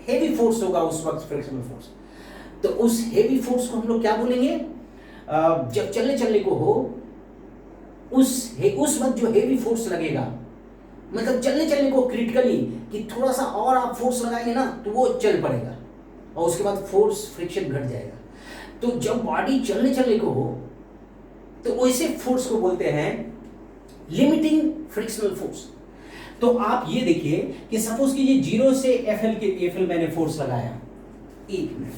Heavy force होगा उस वक्त फ्रिक्शनल फोर्स। तो उस हेवी फोर्स को हम लोग क्या बोलेंगे, जब चलने को हो उस वक्त जो हेवी फोर्स लगेगा, मतलब चलने को क्रिटिकली कि थोड़ा सा और आप फोर्स लगाएंगे ना तो वो चल पड़ेगा और उसके बाद फोर्स फ्रिक्शन घट जाएगा। तो जब बॉडी चलने को हो तो वैसे फोर्स को बोलते हैं लिमिटिंग फ्रिक्शनल फोर्स। तो आप ये देखिए कि सपोज कीजिए 0 से एफएल मैंने फोर्स लगाया, 1 मिनट,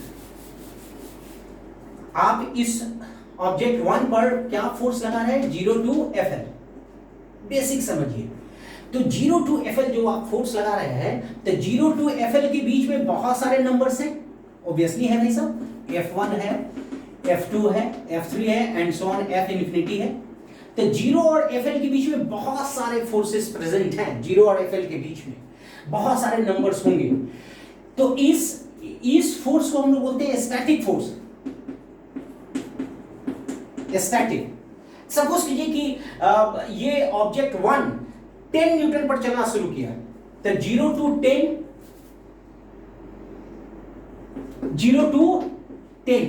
आप इस ऑब्जेक्ट 1 पर क्या फोर्स लगा रहे हैं, 0 टू एफएल, बेसिक समझिए। तो 0 टू एफएल जो आप फोर्स लगा रहे हैं, तो 0 टू एफएल के बीच में बहुत सारे नंबर्स हैं, ऑब्वियसली है भाई साहब, F1 है, F2 है, F3 है and so on, F infinity है। तो 0 और Fl के बीच में बहुत सारे फोर्सेस प्रेजेंट हैं, 0 और Fl के बीच में बहुत सारे नंबर्स होंगे। तो इस फोर्स को हम लोग बोलते हैं स्टैटिक फोर्स, स्टैटिक। सपोज कीजिए कि ये ऑब्जेक्ट 1 10 न्यूटन पर चलना शुरू किया, तो 0 टू 10,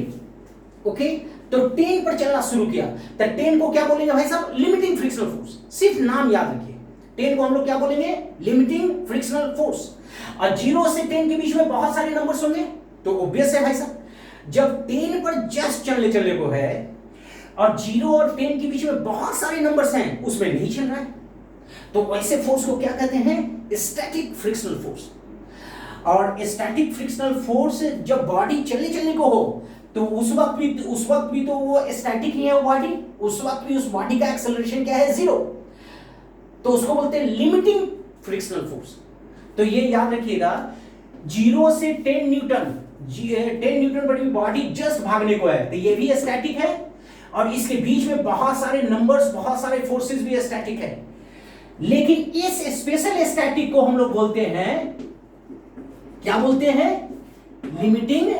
ओके, तो 10 पर चलना शुरू किया, तो 10 को क्या बोलेंगे भाई साहब, लिमिटिंग फ्रिक्शनल फोर्स। सिर्फ नाम याद रखिए, 10 को हम लोग क्या बोलेंगे, लिमिटिंग फ्रिक्शनल फोर्स। और 0 से 10 के बीच में बहुत सारे नंबर्स होंगे, तो ऑब्वियस है भाई साहब, जब 10 पर जस्ट चलने को है और 0 और 10 के बीच में बहुत सारे नंबर्स हैं, उसमें नहीं चल रहा है, तो वैसे फोर्स को क्या कहते हैं, स्टैटिक फ्रिक्शनल फोर्स। और स्टैटिक फ्रिक्शनल फोर्स जब बॉडी चलने को हो तो उस वक्त भी तो वो स्टैटिक ही है वो बॉडी, उस वक्त भी उस बॉडी का एक्सेलरेशन क्या है, 0, तो उसको बोलते हैं लिमिटिंग फ्रिक्शनल फोर्स। तो ये याद रखिएगा, 0 से 10 न्यूटन पर भी बॉडी जस्ट भागने को है, तो ये भी स्टैटिक है, और इसके बीच में बहुत सारे नंबर्स, बहुत सारे फोर्सेस भी स्टैटिक है। लेकिन इस स्पेशल स्टैटिक को हम लोग बोलते हैं, क्या बोलते हैं, लिमिटिंग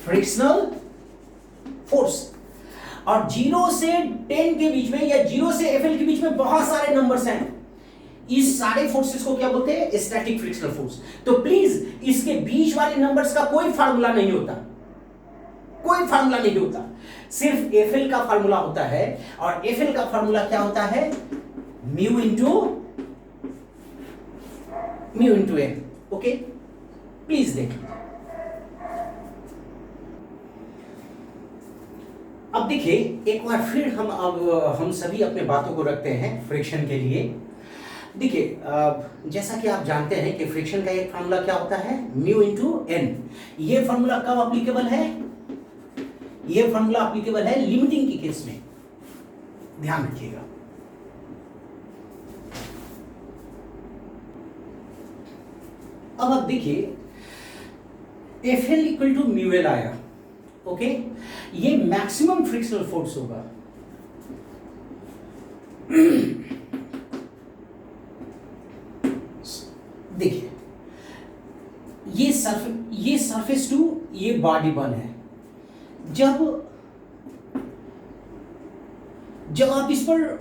फ्रिक्शनल फोर्स। और 0 से 10 के बीच में या 0 से एफएल के बीच में बहुत सारे नंबर्स हैं, इस सारे फोर्सेस को क्या बोलते हैं, स्टैटिक फ्रिक्शनल फोर्स। तो प्लीज इसके बीच वाले नंबर्स का कोई फार्मूला नहीं होता, कोई फार्मूला नहीं होता, सिर्फ एफएल का फार्मूला होता है, और एफएल का फार्मूला क्या होता है, mu into N. Okay, please देखिए। अब देखिए एक बार फिर हम सभी अपने बातों को रखते हैं फ्रिक्शन के लिए। देखिए जैसा कि आप जानते हैं कि फ्रिक्शन का एक फार्मूला क्या होता है, म्यू इंटू एन। ये फार्मूला कब अप्लीकेबल है, ये फार्मूला अप्लीकेबल है लिमिटिंग की केस में, ध्यान रखिएगा। अब आप देखिए FL equal to mu L आया, ओके, ये मैक्सिमम फ्रिक्शनल फोर्स होगा। देखिए ये सरफेस टू ये बॉडी 1 है, जब आप इस पर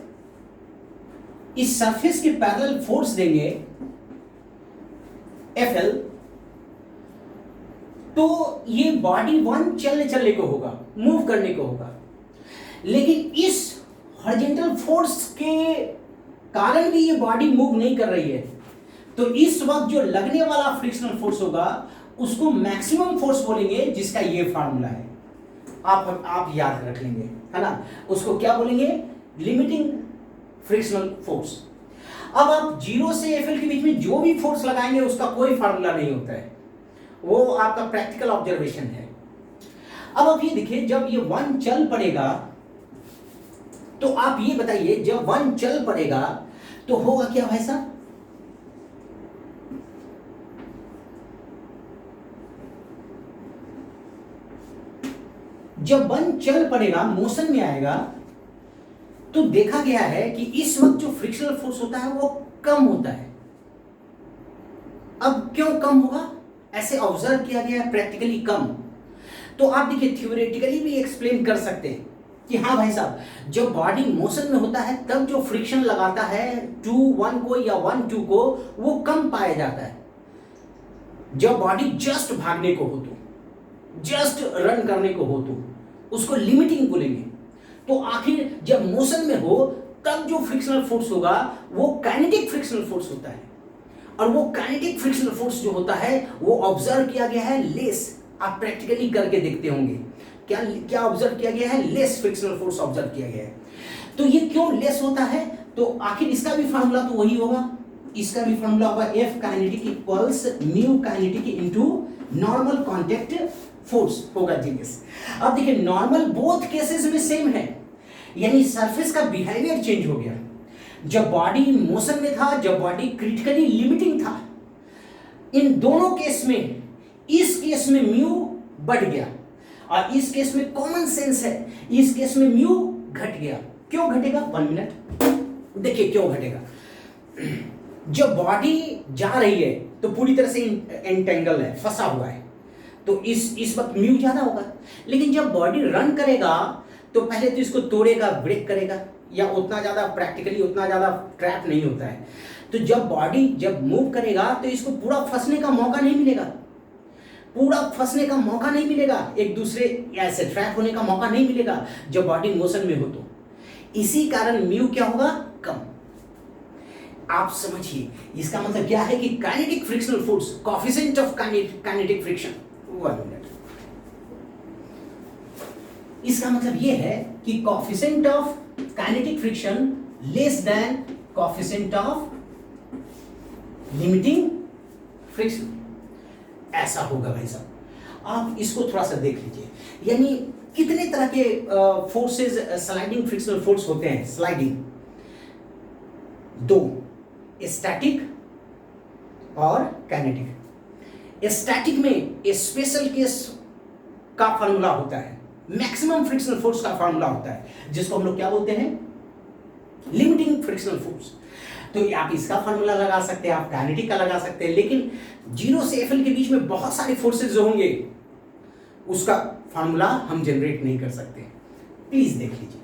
इस सरफेस के पैरेलल फोर्स देंगे एफएल, तो ये बॉडी 1 चलने को होगा, मूव करने को होगा। लेकिन इस हॉरिजॉन्टल फोर्स के कारण भी ये बॉडी मूव नहीं कर रही है, तो इस वक्त जो लगने वाला फ्रिक्शनल फोर्स होगा उसको मैक्सिमम फोर्स बोलेंगे, जिसका ये फार्मूला है, आप याद रख लेंगे, है ना, उसको क्या बोलेंगे, लिमिटिंग फ्रिक्शनल फोर्स। अब आप 0 से एफएल के बीच में जो भी फोर्स लगाएंगे उसका कोई फार्मूला नहीं होता है, वो आपका प्रैक्टिकल ऑब्जर्वेशन है। अब आप ये देखिए, जब ये 1 चल पड़ेगा, तो आप ये बताइए, जब 1 चल पड़ेगा तो होगा क्या भाई साहब, जब 1 चल पड़ेगा, मोशन में आएगा, तो देखा गया है कि इस वक्त जो फ्रिक्शनल फोर्स होता है वो कम होता है। अब क्यों कम होगा, ऐसे ऑब्जर्व किया गया है, प्रैक्टिकली कम। तो आप देखिए थ्योरेटिकली भी एक्सप्लेन कर सकते हैं, कि हाँ भाई साहब जब बॉडी मोशन में होता है तब जो फ्रिक्शन लगाता है 2 1 को या 1 2 को वो कम पाया जाता है। जब बॉडी जस्ट भागने को हो तो, जस्ट रन करने को हो तो उसको लिमिटिंग बोलेंगे। तो आखिर जब मोशन में हो तब जो फ्रिक्शनल फोर्स होगा वो काइनेटिक फ्रिक्शनल फोर्स होता है। और वो काइनेटिक फ्रिक्शनल फोर्स जो होता है वो ऑब्जर्व किया गया है लेस। आप प्रैक्टिकली करके देखते होंगे क्या क्या ऑब्जर्व किया गया है, लेस फ्रिक्शनल फोर्स ऑब्जर्व किया गया है। तो ये क्यों लेस होता है, तो आखिर इसका भी फार्मूला तो वही होगा, इसका भी फार्मूला होगा F kinetic equals mu kinetic into normal contact force होगा जीनियस। अब देखिए नॉर्मल बोथ केसेस में सेम है, यानी सरफेस का बिहेवियर चेंज हो गया। जब बॉडी मोशन में था, जब बॉडी क्रिटिकली लिमिटिंग था, इन दोनों केस में, इस केस में म्यू बढ़ गया और इस केस में कॉमन सेंस है, इस केस में म्यू घट गया। क्यों घटेगा, 1 मिनट देखिए क्यों घटेगा। जब बॉडी जा रही है तो पूरी तरह से एंटेंगल है, फंसा हुआ है, तो इस वक्त म्यू ज्यादा होगा। लेकिन जब बॉडी रन करेगा तो पहले तो इसको तोड़ेगा, ब्रेक करेगा, या उतना ज्यादा प्रैक्टिकली उतना ज्यादा ट्रैप नहीं होता है। तो जब बॉडी जब मूव करेगा तो इसको पूरा फंसने का मौका नहीं मिलेगा, पूरा फंसने का मौका नहीं मिलेगा, एक दूसरे ऐसे ट्रैप होने का मौका नहीं मिलेगा जब बॉडी मोशन में हो तो। इसी कारण म्यू क्या होगा, कम। आप समझिए इसका मतलब क्या है कि kinetic frictional force, coefficient of kinetic friction, 1 minute. इसका मतलब ये है कि coefficient of kinetic friction less than coefficient of limiting friction, ऐसा होगा भाई साहब। आप इसको थोड़ा सा देख लीजिए, यानी कितने तरह के फोर्सेस स्लाइडिंग फ्रिक्शनल फोर्स होते हैं। स्लाइडिंग 2, स्टैटिक और काइनेटिक। स्टैटिक में स्पेशल केस का फॉर्मूला होता है, मैक्सिमम फ्रिक्शनल फोर्स का फॉर्मूला होता है, जिसको हम लोग क्या बोलते हैं, लिमिटिंग फ्रिक्शनल फोर्स। तो आप इसका फॉर्मूला लगा सकते हैं, आप काइनेटिक का लगा सकते हैं, लेकिन 0 से FL के बीच में बहुत सारे फोर्सेस जो होंगे उसका फॉर्मूला हम जनरेट नहीं कर सकते। प्लीज देख लीजिए।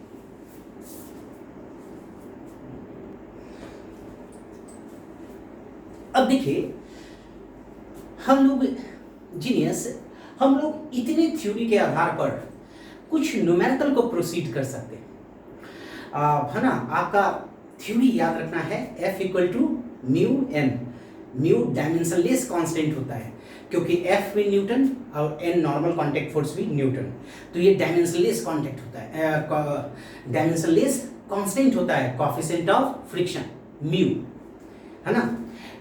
अब देखिए हम लोग जीनियस, हम लोग इतनी थ्योरी के आधार पर कुछ न्यूमेरिकल को प्रोसीड कर सकते हैं, है ना। आपका थ्योरी याद रखना है, F equal to mu N. Mu dimensionless constant होता है क्योंकि F भी न्यूटन और n नॉर्मल कांटेक्ट फोर्स भी न्यूटन, तो ये डायमेंशनलेस कांटेक्ट होता है, डायमेंशनलेस कांस्टेंट होता है, कोएफिशिएंट ऑफ फ्रिक्शन म्यू, है ना।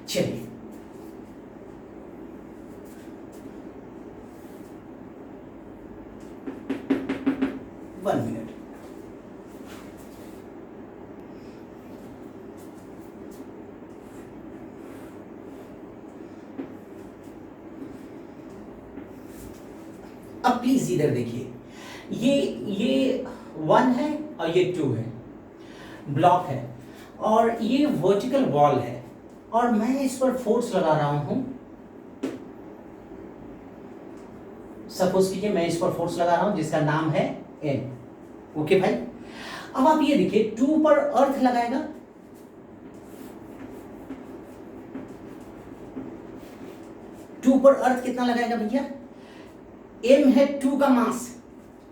चलिए वन मिनट। अब प्लीज इधर देखिए, ये 1 है और ये 2 है, ब्लॉक है, और ये वर्टिकल वॉल है, और मैं इस पर फोर्स लगा रहा हूं। सपोज कीजिए मैं इस पर फोर्स लगा रहा हूं जिसका नाम है N। ओके भाई, अब आप ये देखिए 2 पर अर्थ लगाएगा, टू पर अर्थ कितना लगाएगा भैया, m है 2 का मास,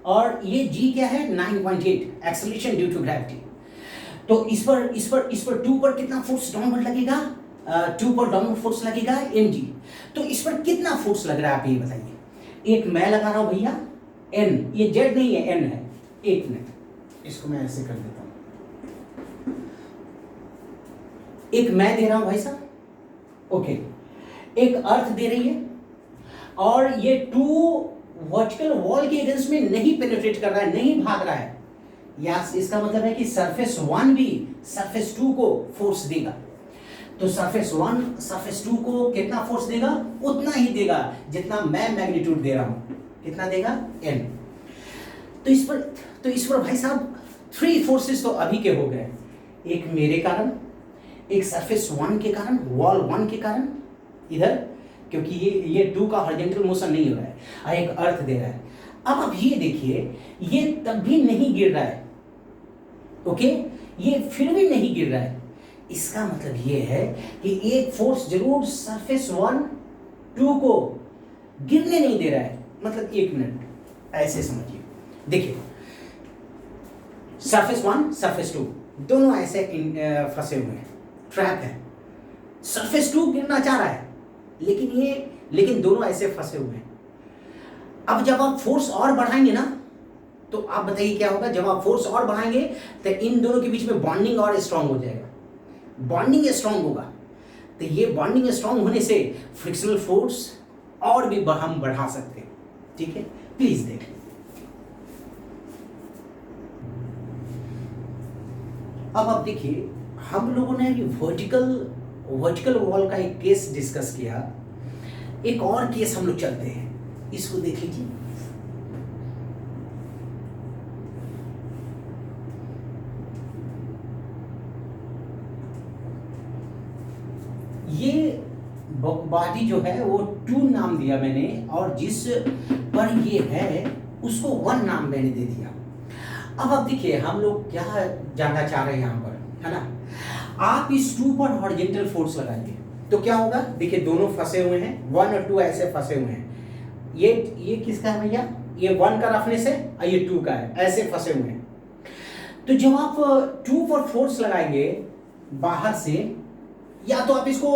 और ये g क्या है 9.8 एक्सेलरेशन ड्यू टू ग्रेविटी। तो इस पर 2 पर कितना फोर्स डाउनवर्ड लगेगा, 2 पर डाउनवर्ड फोर्स लगेगा mg। तो इस पर कितना फोर्स लग रहा है आप ये बताइए। एक मैं लगा रहा हूं भैया n, ये z नहीं है n है। एक मिनट, इसको मैं ऐसे कर देता हूं, एक मैं दे रहा हूं भाई साहब, ओके, एक अर्थ दे रही है, और ये 2 वर्टिकल वॉल के अगेंस्ट में नहीं पेनिट्रेट कर रहा है, नहीं भाग रहा है। या इसका मतलब है कि सरफेस 1 भी सरफेस 2 को फोर्स देगा। तो सरफेस 1 सरफेस 2 को कितना फोर्स देगा, उतना ही देगा जितना मैं मैग्नीट्यूड दे रहा हूं। कितना देगा, n। तो इस पर भाई साहब 3 फोर्सेस तो अभी के हो गए, एक मेरे कारण, एक सरफेस 1 के कारण, वॉल 1 के कारण इधर, क्योंकि ये 2 का हॉरिजॉन्टल मोशन नहीं हो रहा है, और एक अर्थ दे रहा है। अब आप ये देखिए, ये तब भी नहीं गिर रहा है, ओके, ये फिर भी नहीं गिर रहा है। इसका मतलब ये है कि एक फोर्स जरूर सरफेस 1 2 को गिरने नहीं दे रहा है। मतलब 1 मिनट ऐसे समझिए, देखिए सरफेस 1 सरफेस 2 दोनों ऐसे फंसे हुए हैं, ट्रैप है। सरफेस 2 गिरना चाह रहा है, लेकिन दोनों ऐसे फंसे हुए हैं। अब जब आप फोर्स और बढ़ाएंगे ना, तो आप बताइए क्या होगा। जब आप फोर्स और बढ़ाएंगे तो इन दोनों के बीच में बॉन्डिंग और स्ट्रांग हो जाएगा। बॉन्डिंग स्ट्रांग होगा तो ये बॉन्डिंग स्ट्रांग होने से फ्रिक्शनल फोर्स और भी हम बढ़ा सकते हैं। ठीक है, प्लीज देखें। अब आप देखिए, हम लोगों ने वर्टिकल वॉल का एक केस डिस्कस किया। एक और केस हम लोग चलते हैं, इसको देख लीजिए। ये बॉडी जो है वो 2 नाम दिया मैंने, और जिस पर ये है उसको 1 नाम मैंने दे दिया। अब आप देखिए, हम लोग क्या जानना चाह रहे हैं यहाँ पर, है ना। आप इस 2 पर हॉरिजॉन्टल फोर्स लगाएंगे तो क्या होगा। देखिए दोनों फंसे हुए हैं, 1 और 2 ऐसे फंसे हुए हैं। ये किसका है भैया, ये 1 का रफनेस है और ये 2 का है, ऐसे फंसे हुए हैं। तो जब आप 2 पर फोर्स लगाएंगे बाहर से, या तो आप इसको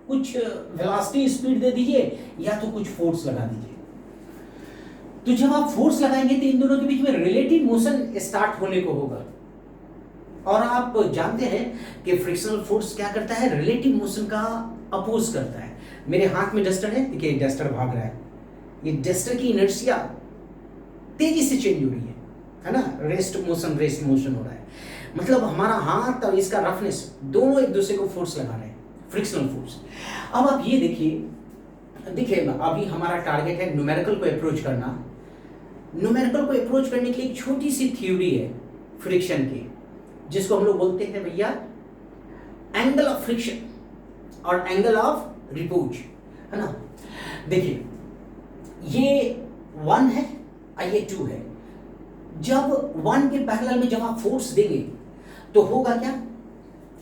कुछ वेलोसिटी स्पीड दे दीजिए या तो कुछ फोर्स लगा दीजिए। तो जब आप फोर्स लगाएंगे तो इन दोनों के बीच में रिलेटिव मोशन स्टार्ट होने को होगा। और आप जानते हैं कि फ्रिक्शनल फोर्स क्या करता है, रिलेटिव मोशन का अपोज करता है। मेरे हाथ में डस्टर है, देखिए डस्टर भाग रहा है, ये डस्टर की इनर्शिया तेजी से चेंज हो रही है ना। रेस्ट मोशन हो रहा है। मतलब हमारा हाथ और इसका रफनेस दोनों एक दूसरे को फोर्स लगा रहे हैं, फ्रिक्शनल फोर्स। अब आप ये देखिए अभी हमारा टारगेट है न्यूमेरिकल को अप्रोच करना। न्यूमेरिकल को अप्रोच करने के लिए एक छोटी सी थ्योरी है फ्रिक्शन की, जिसको हम लोग बोलते हैं भैया एंगल ऑफ फ्रिक्शन और एंगल ऑफ रिपोज, है ना। देखिए ये 1 है और ये 2 है। जब 1 के पैरेलल में जब आप फोर्स देंगे तो होगा क्या,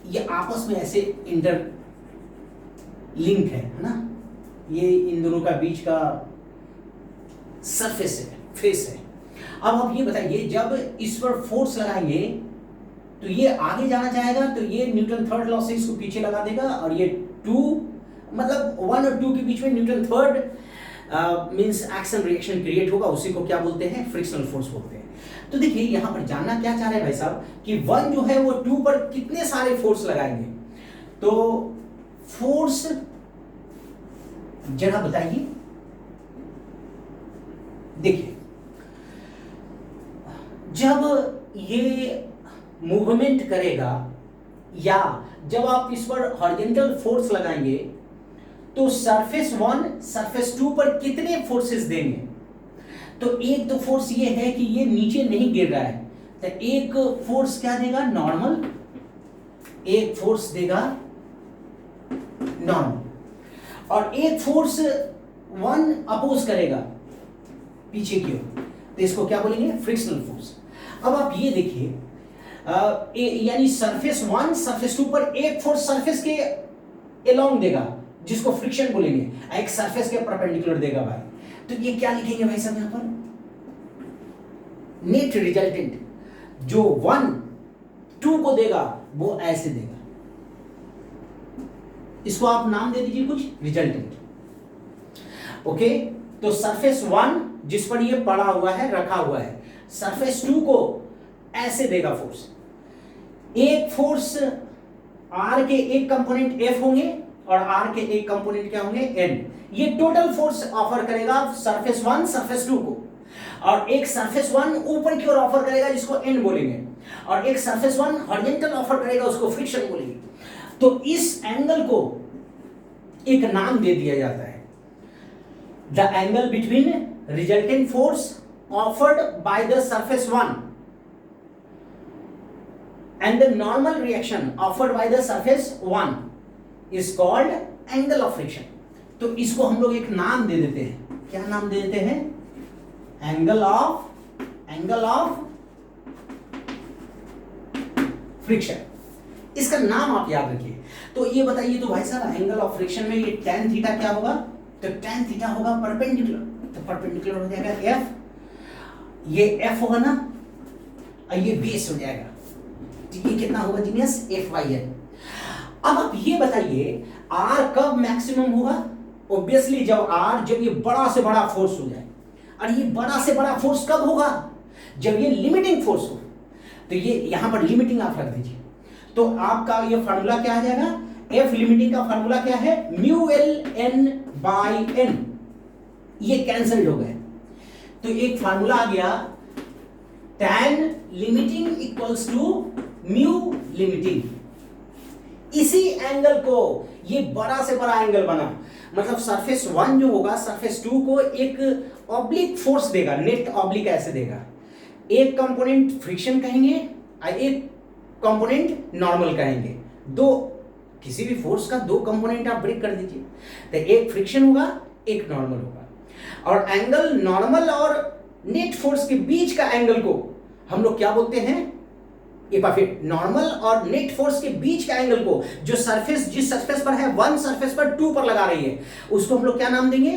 ये आपस में ऐसे इंटर लिंक है ना। ये इन दोनों का बीच का सरफेस है, फेस है। अब आप ये बताइए, जब इस पर फोर्स लगाएंगे तो ये आगे जाना चाहेगा, तो ये न्यूटन थर्ड लॉ से इसको पीछे लगा देगा, और ये 2 मतलब 1 और 2 के बीच में Newton third means action reaction create होगा। उसी को क्या बोलते हैं, फ्रिक्शनल फोर्स बोलते हैं। तो देखिए यहां पर जानना क्या चाह रहे हैं भाई साहब कि 1 जो है वो 2 पर कितने सारे फोर्स लगाएंगे। तो फोर्स जरा बताइए। देखिए जब ये मूवमेंट करेगा या जब आप इस पर हॉरिजॉन्टल फोर्स लगाएंगे तो सरफेस 1 सरफेस 2 पर कितने फोर्सेस देंगे। तो एक तो फोर्स ये है कि ये नीचे नहीं गिर रहा है, तो एक फोर्स क्या देगा, नॉर्मल, एक फोर्स देगा नॉर्मल, और एक फोर्स 1 अपोज करेगा पीछे की ओर, तो इसको क्या बोलेंगे, फ्रिक्शनल फोर्स। अब आप ये देखिए, यानी सरफेस 1 सरफेस 2 पर एक फोर्स सरफेस के एलोंग देगा जिसको फ्रिक्शन बोलेंगे, एक सरफेस के परपेंडिकुलर देगा भाई। तो ये क्या लिखेंगे भाई साहब, यहां पर नेट रिजल्टेंट जो 1 2 को देगा वो ऐसे देगा, इसको आप नाम दे दीजिए कुछ, रिजल्टेंट। ओके, तो सरफेस 1 जिस पर ये पड़ा हुआ है, रखा हुआ है, सरफेस 2 को ऐसे देगा फोर्स। एक फोर्स आर के एक कंपोनेंट एफ होंगे और आर के एक कंपोनेंट क्या होंगे, एन। ये टोटल फोर्स ऑफर करेगा सरफेस 1 सरफेस 2 को, और एक सरफेस 1 ऊपर की ओर ऑफर करेगा जिसको एन बोलेंगे, और एक सरफेस 1 हॉरिजॉन्टल ऑफर करेगा उसको फ्रिक्शन बोलेंगे। तो इस एंगल को एक नाम दे दिया जाता है, the angle between resultant force offered by the surface 1 and the normal reaction offered by the surface 1 is called angle of friction। तो इसको हम लोग एक नाम दे देते हैं, क्या नाम दे देते हैं, एंगल ऑफ फ्रिक्शन, इसका नाम आप याद रखिए। तो ये बताइए तो भाई साहब एंगल ऑफ फ्रिक्शन में ये tan थीटा क्या होगा, तो tan थीटा होगा परपेंडिकुलर, तो परपेंडिकुलर हो जाएगा F, ये F होगा ना और ये बेस हो जाएगा, तो ये कितना होगा जीनियस FYN। अब आप ये बताइए R कब मैक्सिमम होगा, ऑब्वियसली जब ये बड़ा से बड़ा फोर्स हो जाए, और ये बड़ा से बड़ा फोर्स कब होगा, जब ये लिमिटिंग फोर्स हो। तो ये यहां पर लिमिटिंग आप रख दीजिए, तो आपका ये फार्मूला क्या आ जाएगा, F लिमिटिंग का फार्मूला क्या है, mu L N by N, ये कैंसिल्ड हो गए, तो एक फार्मूला आ गया tan limiting equals to mu limiting. इसी एंगल को, ये बड़ा से बड़ा एंगल बना, मतलब सरफेस 1 जो होगा सरफेस 2 को एक ऑब्लिक फोर्स देगा, नेट ऑब्लिक ऐसे देगा, एक कंपोनेंट फ्रिक्शन कहेंगे और एक कंपोनेंट नॉर्मल कहेंगे। दो किसी भी फोर्स का दो कंपोनेंट आप ब्रेक कर दीजिए, तो एक फ्रिक्शन होगा एक नॉर्मल होगा, और एंगल नॉर्मल और नेट फोर्स के बीच का एंगल को हम लोग क्या बोलते हैं, एक बार फिर, नॉर्मल और नेट फोर्स के बीच का एंगल को जो सरफेस जिस सरफेस पर है 1 सरफेस पर 2 पर लगा रही है, उसको हम लोग क्या नाम देंगे,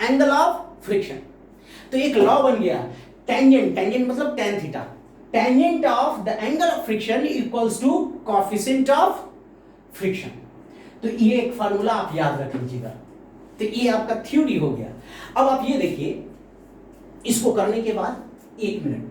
एंगल ऑफ फ्रिक्शन। तो एक लॉ बन गया, टेंजेंट मतलब tan theta, tangent of the angle of friction equals to coefficient of friction. तो ये एक फार्मूला आप याद रख लीजिएगा, तो ये आपका थ्योरी हो गया। अब आप ये देखिए, इसको करने के बाद 1 मिनट,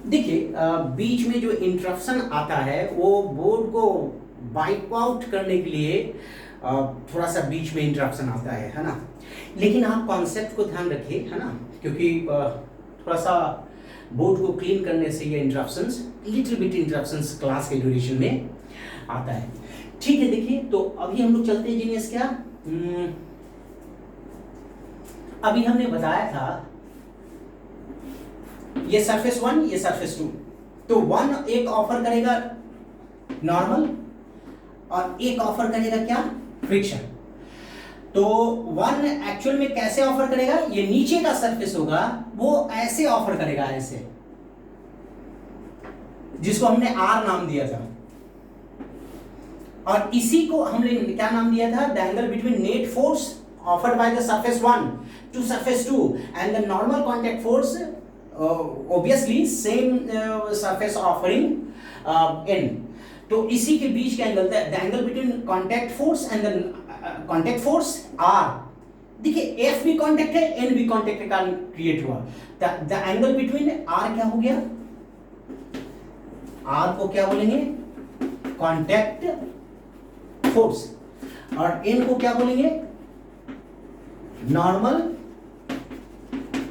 देखिए बीच में जो इंटरप्शन आता है वो बोर्ड को वाइप आउट करने के लिए थोड़ा सा बीच में इंटरप्शन आता है ना, लेकिन आप कॉन्सेप्ट को ध्यान रखिए, है ना, क्योंकि थोड़ा सा बोर्ड को क्लीन करने से ये interruptions, little bit interruptions class के ड्यूरेशन में आता है। ठीक है, देखिए तो अभी हम लोग चलते हैं जीनियस क्या, अभी हमने बताया था ये सरफेस 1 ये सरफेस 2, तो 1 एक ऑफर करेगा नॉर्मल और एक ऑफर करेगा क्या, फ्रिक्शन। तो 1 एक्चुअल में कैसे ऑफर करेगा, ये नीचे का सरफेस होगा वो ऐसे ऑफर करेगा, ऐसे, जिसको हमने R नाम दिया था, और इसी को हमने क्या नाम दिया था, the angle between net force offered by the surface 1 to surface 2 and the normal contact force, obviously same surface offering n, तो इसी के बीच का angle, the angle between contact force and the contact force R। देखिए F भी contact है, N भी contact के कारण क्रिएट हुआ, द एंगल बिटवीन R क्या हो गया, R को क्या बोलेंगे, कांटेक्ट फोर्स, और N को क्या बोलेंगे, normal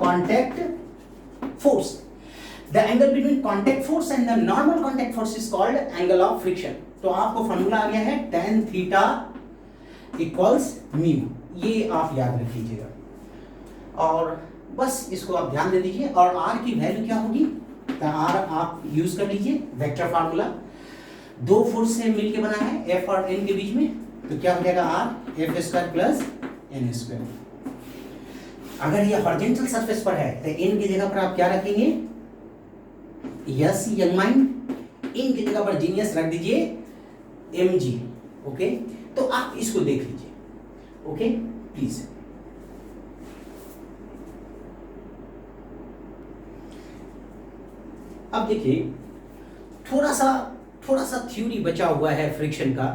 contact force. The angle between contact force and the normal contact force is called angle of friction. तो आपको फॉर्मूला आ गया है tan थीटा इक्वल्स म्यू, ये आप याद रख लीजिएगा, और बस इसको आप ध्यान दे दीजिए। और r की वैल्यू क्या होगी, तो r आप यूज कर लीजिए वेक्टर फार्मूला, दो फोर्स से मिलके बना है F और N के बीच में, तो क्या हो जाएगा r F square plus N square. अगर ये हॉरिजॉन्टल सरफेस पर है तो इन की जगह पर आप क्या रखेंगे, यस यंग माइंड, इन की जगह पर जीनियस रख दीजिए mg, ओके। तो आप इसको देख लीजिए, ओके प्लीज। अब देखिए थोड़ा सा थ्योरी बचा हुआ है फ्रिक्शन का,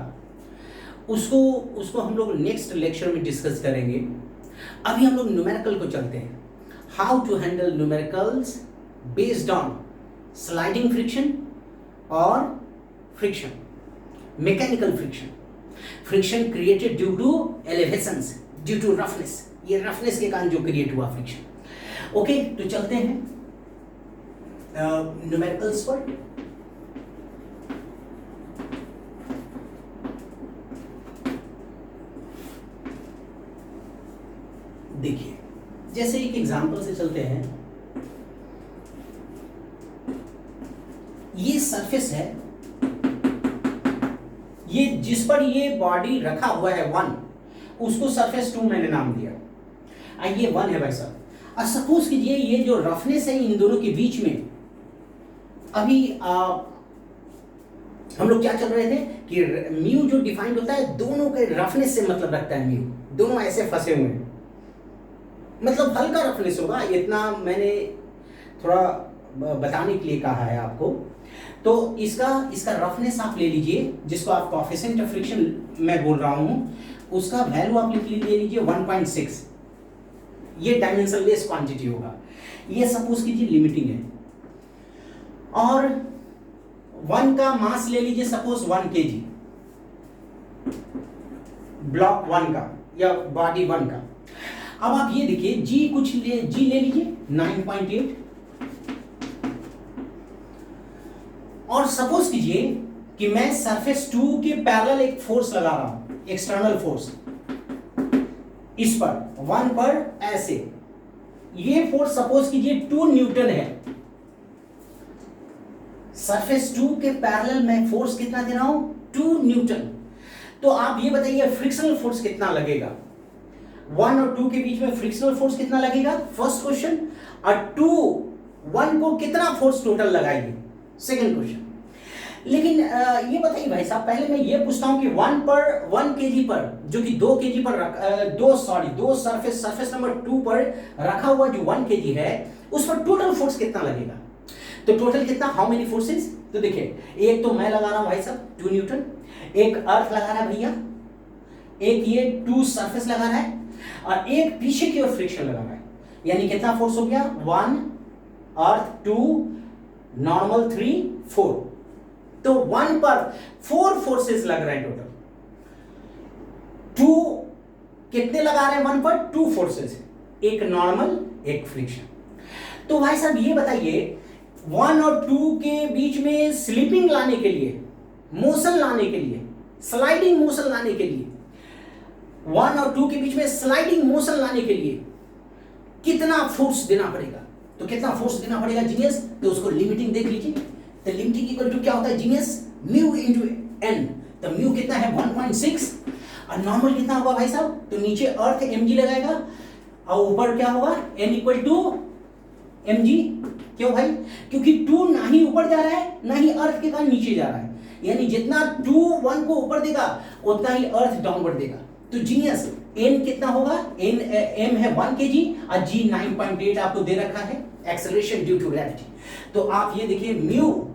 उसको हम लोग नेक्स्ट लेक्चर में डिस्कस करेंगे। अभी हम लोग न्यूमेरिकल को चलते हैं, how to handle numericals based on sliding friction और friction, mechanical friction, friction created due to elevations, due to roughness, ये रफनेस के कारण जो क्रिएट हुआ फ्रिक्शन। ओके, तो चलते हैं न्यूमेरिकल्स पर। देखिए जैसे एक एग्जांपल से चलते हैं, ये सरफेस है, ये जिस पर ये बॉडी रखा हुआ है 1, उसको सरफेस 2 मैंने नाम दिया। ये 1 है भाई साहब। और सपोज कीजिए ये जो रफनेस है इन दोनों के बीच में, अभी हम लोग क्या चल रहे थे कि म्यू जो डिफाइंड होता है दोनों के रफनेस से मतलब रखता है म्यू, दोनों ऐसे फंसे हुए हैं, मतलब हल्का रफनेस होगा, इतना मैंने थोड़ा बताने के लिए कहा है आपको। तो इसका रफनेस आप ले लीजिए, जिसको आप कोएफिशिएंट ऑफ फ्रिक्शन मैं बोल रहा हूं, उसका वैल्यू आप ले लीजिए 1.6। ये डायमेंशनलेस क्वांटिटी होगा। ये सपोज कीजिए लिमिटिंग है, और 1 का मास ले लीजिए सपोज 1 kg, ब्लॉक 1 का या बॉडी 1 का। अब आप ये देखिए जी ले लीजिए 9.8, और सपोज कीजिए कि मैं सरफेस 2 के पैरेलल एक फोर्स लगा रहा हूं, एक्सटर्नल फोर्स इस पर 1 पर ऐसे, ये फोर्स सपोज कीजिए 2 न्यूटन है। सरफेस 2 के पैरेलल मैं फोर्स कितना दे रहा हूं, 2 न्यूटन। तो आप ये बताइए फ्रिक्शनल फोर्स कितना लगेगा, 1 और 2 के बीच में फ्रिक्शनल फोर्स कितना लगेगा, फर्स्ट क्वेश्चन। और 2 1 को कितना फोर्स टोटल लगाएगी, सेकंड क्वेश्चन। लेकिन ये बताइए भाई साहब, पहले मैं ये पूछता हूं कि 1 kg पर, जो कि 2 kg पर दो सरफेस नंबर 2 पर रखा हुआ जो 1 kg है, उस पर टोटल फोर्स कितना लगेगा। तो टोटल कितना, हाउ मेनी फोर्सेस। तो देखिए, एक तो मैं लगा रहा हूं भाई साहब 2 न्यूटन, एक अर्थ लगा रहा है भैया, एक ये 2 सरफेस लगा रहा है, और एक पीछे की ओर फ्रिक्शन लगा रहा है। यानी कितना फोर्स हो गया, 1 अर्थ, 2 नॉर्मल, 3 4। तो 1 पर 4 फोर्सेस लग रहे हैं टोटल। 2 कितने लगा रहे हैं 1 पर, 2 फोर्सेस, एक नॉर्मल एक फ्रिक्शन। तो भाई साहब ये बताइए 1 और 2 के बीच में स्लिपिंग लाने के लिए, मोशन लाने के लिए, स्लाइडिंग मोशन लाने के लिए, 1 और 2 के बीच में स्लाइडिंग मोशन लाने के लिए कितना फोर्स देना पड़ेगा। तो कितना फोर्स देना पड़ेगा जीनियस, तो उसको लिमिटिंग देख लीजिए। तो लिमिटिंग इक्वल टू क्या होता है जीनियस, म्यू इनटू एन। तो म्यू कितना है 1.6, और नॉर्मल कितना होगा भाई साहब, तो नीचे अर्थ mg लगाएगा, और ऊपर क्या होगा n इक्वल टू mg। क्यों भाई, क्योंकि 2 ना ही ऊपर जा रहा है ना ही अर्थ के कारण नीचे जा रहा है, यानी जितना 2 1 को ऊपर देगा उतना ही अर्थ डाउनवर्ड देगा। तो जीनियस n कितना होगा, m है 1 kg और g 9.8 आपको दे रखा है, एक्सेलरेशन ड्यू टू ग्रेविटी। तो आप ये देखिए म्यू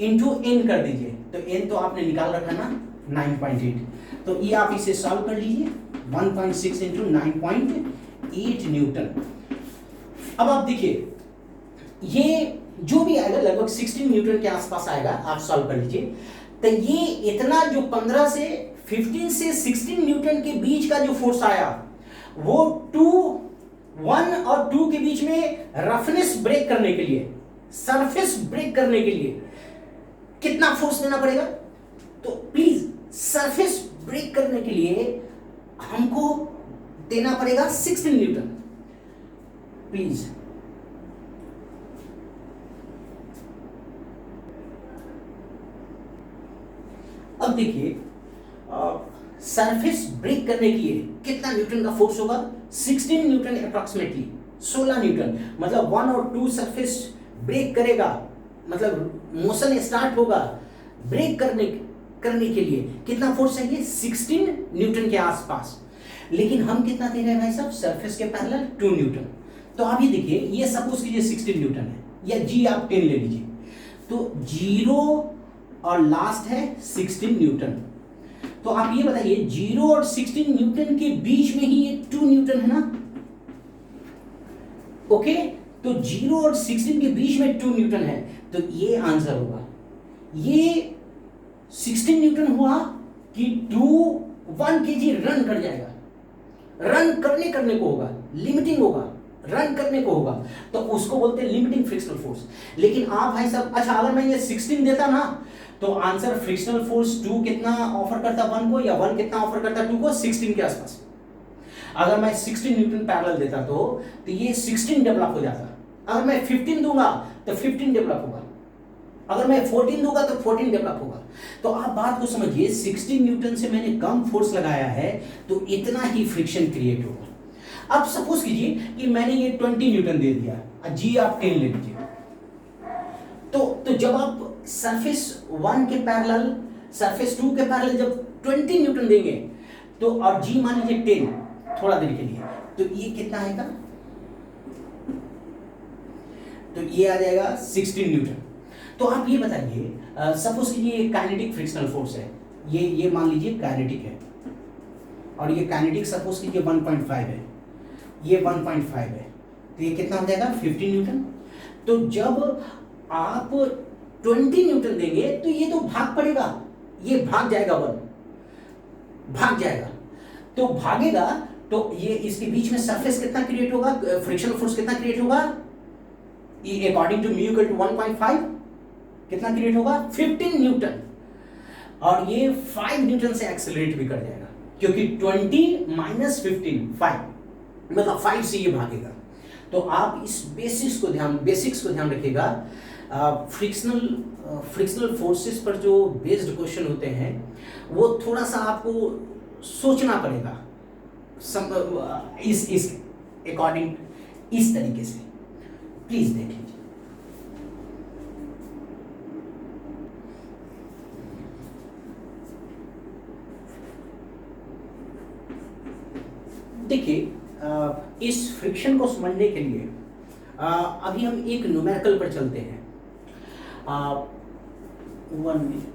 इनटू n कर दीजिए, तो n तो आपने निकाल रखा ना 9.8। तो ये आप इसे सॉल्व कर लीजिए, 1.6 इंटू 9.8 न्यूटन। अब आप देखिए ये जो भी आएगा लगभग 16 न्यूटन के आसपास आएगा, आप सॉल्व कर लीजिए। तो ये इतना जो 15 से 15 से 16 न्यूटन के बीच का जो फोर्स आया, वो 1 और 2 के बीच में रफनेस ब्रेक करने के लिए, सरफेस ब्रेक करने के लिए कितना फोर्स देना पड़ेगा। तो प्लीज सरफेस ब्रेक करने के लिए हमको देना पड़ेगा 16 न्यूटन प्लीज। अब देखिए सरफेस ब्रेक करने के लिए कितना न्यूटन का फोर्स होगा, 16 न्यूटन अप्रॉक्सीमेटली, 16 न्यूटन। मतलब 1 और 2 सरफेस ब्रेक करेगा, मतलब मोशन स्टार्ट होगा, ब्रेक करने के लिए कितना फोर्स चाहिए, 16 न्यूटन के आसपास। लेकिन हम कितना दे रहे हैं भाई साहब, सरफेस के पैरेलल 2 न्यूटन। तो आप ये देखिए, ये सपोज कीजिए 16 न्यूटन है, या जी आप 10 ले लीजिए, तो 0 और लास्ट है 16 न्यूटन। तो आप ये बताइए 0 और 16 न्यूटन के बीच में ही ये 2 न्यूटन है ना, ओके। तो 0 और 16 के बीच में 2 न्यूटन है, तो ये आंसर होगा। ये 16 न्यूटन हुआ कि 1 kg रन कर जाएगा, रन करने को होगा, लिमिटिंग होगा, रन करने को होगा, तो उसको बोलते हैं लिमिटिंग फ्रिक्शनल फोर्स। लेकिन आप भाई साहब, अच्छा अगर मैं ये 16 देता ना, तो आंसर फ्रिक्शनल फोर्स 2 कितना ऑफर करता 1 को, या 1 कितना ऑफर करता 2 को, 16 के आसपास। अगर मैं 16 न्यूटन पैरेलल देता तो ये 16 डेवलप हो जाता। अगर मैं 15 दूंगा तो 15 डेवलप होगा। अगर मैं 14 दूंगा तो 14 डेवलप होगा। तो आप बात को समझिए, 16 न्यूटन से मैंने कम फोर्स लगाया है तो इतना ही फ्रिक्शन क्रिएट होगा। अब सपोज कीजिए कि मैंने ये 20 न्यूटन दे दिया, जी आप 10 ले लीजिए। तो जब आप सरफेस 1 के पैरेलल सरफेस 2 के पैरेलल जब 20 न्यूटन देंगे तो, और जी मान लीजिए 10 थोड़ा देर के लिए, तो ये कितना आएगा? तो ये आ जाएगा 16 न्यूटन। तो आप ये बताइए, सपोज कीजिए ये काइनेटिक फ्रिक्शनल फोर्स है, ये मान लीजिए काइनेटिक है, और ये काइनेटिक सपोज कीजिए 1.5 है, ये 1.5 है, तो ये कितना हो जाएगा? 15 न्यूटन। तो जब आप 20 न्यूटन देंगे तो ये तो भाग पड़ेगा, ये भाग जाएगा, भाग जाएगा। तो भागेगा तो ये इसके बीच में सरफेस कितना क्रिएट होगा, फ्रिक्शनल फोर्स कितना क्रिएट होगा? According to mu equal to 1.5 कितना क्रिएट होगा? 15 न्यूटन। और ये 5 न्यूटन से एक्सेलरेट भी कर जाएगा, क्योंकि 20 माइनस 15 5, मतलब 5 से ये भागेगा। तो आप इस बेसिक्स को ध्यान रखिएगा। फ्रिक्शनल फोर्सेस पर जो बेस्ड क्वेश्चन होते हैं वो थोड़ा सा आपको सोचना पड़ेगा, इस अकॉर्डिंग, इस तरीके से। प्लीज देख लीजिए। देखिए, इस फ्रिक्शन को समझने के लिए अभी हम एक न्यूमेरिकल पर चलते हैं। 1 मिनट।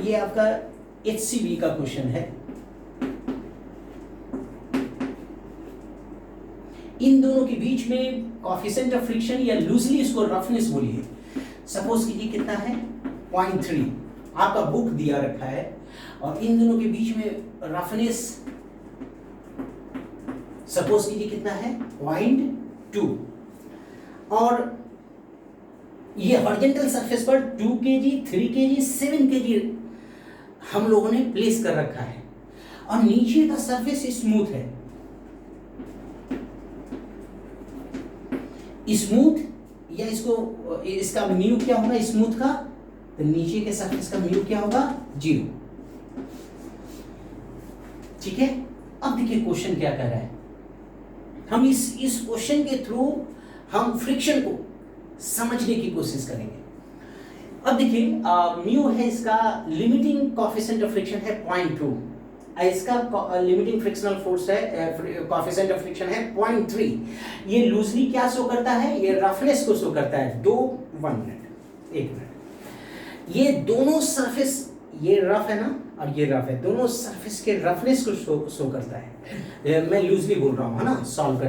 ये आपका HCV का क्वेश्चन है। इन दोनों के बीच में कोएफिशिएंट ऑफ फ्रिक्शन, या लूजली इसको रफनेस बोलिए, सपोज कीजिए कितना है? 0.3 आपका बुक दिया रखा है, और इन दोनों के बीच में रफनेस सपोज कीजिए कितना है? 0.2। और ये हॉरिजॉन्टल सरफेस पर 2 kg, 3 kg, 7 kg हम लोगों ने प्लेस कर रखा है, और नीचे का सरफेस स्मूथ है। स्मूथ, या इसका म्यू क्या होगा स्मूथ का? तो नीचे के सरफेस का म्यू क्या होगा? 0। ठीक है। अब देखिए क्वेश्चन क्या कह रहा है। हम इस क्वेश्चन के थ्रू हम फ्रिक्शन को समझने की कोशिश करेंगे। अब देखिए, म्यू है इसका लिमिटिंग कोएफिशिएंट ऑफ फ्रिक्शन है 0.2, इसका लिमिटिंग फ्रिक्शनल फोर्स है, कोएफिशिएंट ऑफ फ्रिक्शन है 0.3। ये लूजली क्या शो करता है? ये रफनेस को शो करता है। 1 मिनट। ये दोनों सरफेस, ये रफ है ना और ये रफ है, दोनों सरफेस के रफनेस को शो करता है। मैं लूजली बोल रहा हूँ, है ना, सॉल्व कर